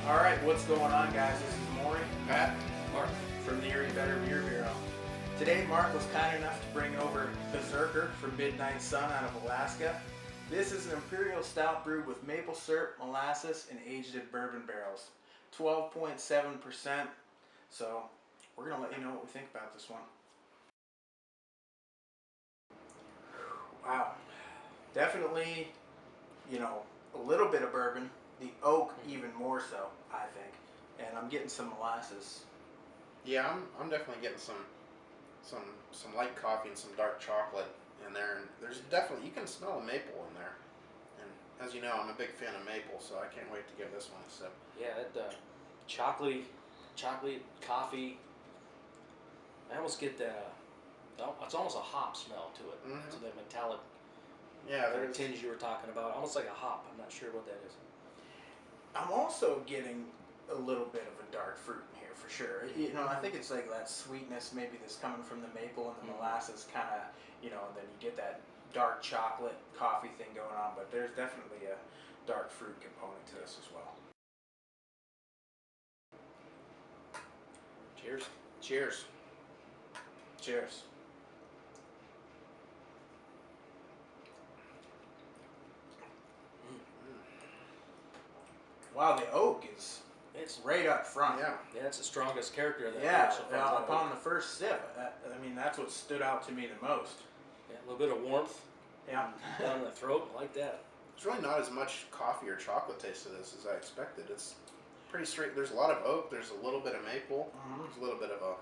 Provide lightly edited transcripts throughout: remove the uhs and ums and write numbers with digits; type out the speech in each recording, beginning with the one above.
All right, what's going on, guys? This is Maury, Pat, Mark from the Erie Beer Bureau. Today, Mark was kind enough to bring over Berserker from Midnight Sun out of Alaska. This is an Imperial Stout brewed with maple syrup, molasses, and aged in bourbon barrels. 12.7%. So, we're going to let you know what we think about this one. Wow. Definitely, a little bit of bourbon. The oak even more so, I think. And I'm getting some molasses. yeah, I'm definitely getting some light coffee and some dark chocolate in there, and there's definitely, you can smell the maple in there. And as you know, I'm a big fan of maple, so I can't wait to give this one a sip. Yeah, that chocolate coffee. I almost get the. It's almost a hop smell to it. Mm-hmm. So that metallic Yeah, kind of there's tinge you were talking about, almost like a hop. I'm not sure what that is. I'm also getting a little bit of a dark fruit in here for sure. I think it's like that sweetness maybe that's coming from the maple and the molasses kind of, and then you get that dark chocolate coffee thing going on, but there's definitely a dark fruit component to this as well. Cheers. cheers. Cheers. Wow, the oak is It's right up front. Yeah, it's the strongest character of that Yeah, beer so far. upon the first sip, that's what stood out to me the most. Yeah, a little bit of warmth Yeah. down in the throat. I like that. it's really not as much coffee or chocolate taste to this as I expected. It's pretty straight. There's a lot of oak. There's a little bit of maple. Mhm. There's a little bit of a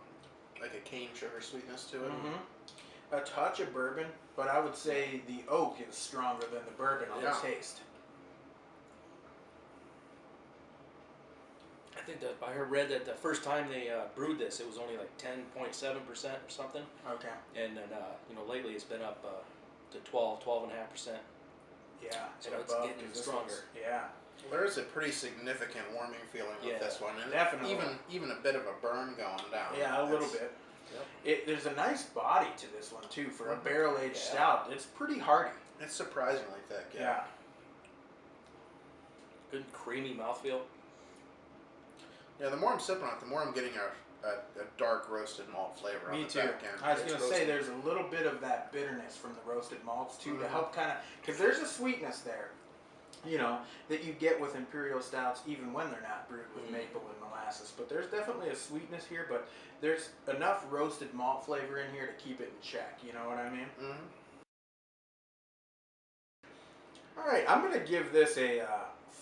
cane sugar sweetness to it. A touch of bourbon, but I would say the oak is stronger than the bourbon on the Yeah. taste. I think that I read that the first time they brewed this, it was only like 10.7% or something, Okay. and then lately it's been up to 12.5%. Yeah. So and it's above, getting 'cause this stronger. one's- Yeah. Well, there is a pretty significant warming feeling with Yeah, this one, and definitely. even a bit of a burn going down. Yeah, a little It's- bit. There's a nice body to this one too for a barrel-aged Yeah. stout. It's pretty hearty. It's surprisingly thick. Yeah. Good creamy mouthfeel. Yeah, the more I'm sipping on it, the more I'm getting a dark roasted malt flavor on Me the too. back end. I was It's going to say roasted. there's a little bit of that bitterness from the roasted malts too to help kind of, because there's a sweetness there, that you get with Imperial Stouts even when they're not brewed with maple and molasses. But there's definitely a sweetness here, but there's enough roasted malt flavor in here to keep it in check. You know what I mean? Mm-hmm. All right, I'm going to give this a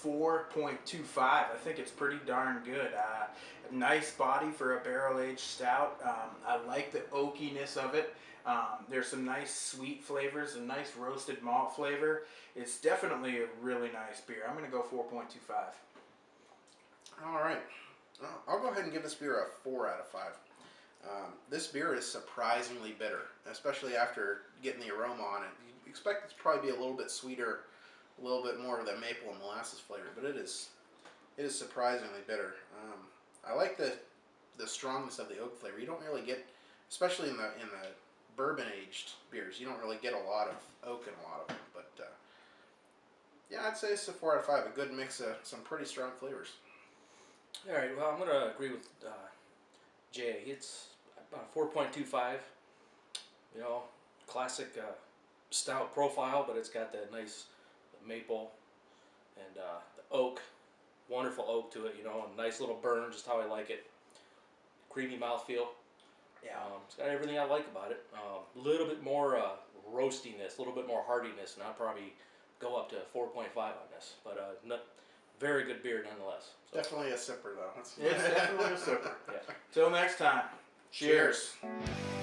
4.25. I think it's pretty darn good. Nice body for a barrel-aged stout. I like the oakiness of it. There's some nice sweet flavors, a nice roasted malt flavor. It's definitely a really nice beer. I'm going to go 4.25. All right. I'll go ahead and give this beer a 4 out of 5. This beer is surprisingly bitter, especially after getting the aroma on it. You expect it to probably be a little bit sweeter, a little bit more of that maple and molasses flavor, but it is surprisingly bitter. I like the strongness of the oak flavor. You don't really get, especially in the bourbon aged beers, you don't really get a lot of oak in a lot of them. But yeah, I'd say it's a 4 out of 5. A good mix of some pretty strong flavors. All right, well, I'm going to agree with Jay. It's about 4.25. Classic stout profile, but it's got that nice maple and the oak, wonderful oak to it. A nice little burn, just how I like it. Creamy mouthfeel. Yeah. It's got everything I like about it. A little bit more roastiness, a little bit more heartiness, and I'd probably go up to 4.5 on this. But very good beer nonetheless. So. Definitely a sipper, though. It's definitely a super. Yeah. Till next time. Cheers. Cheers.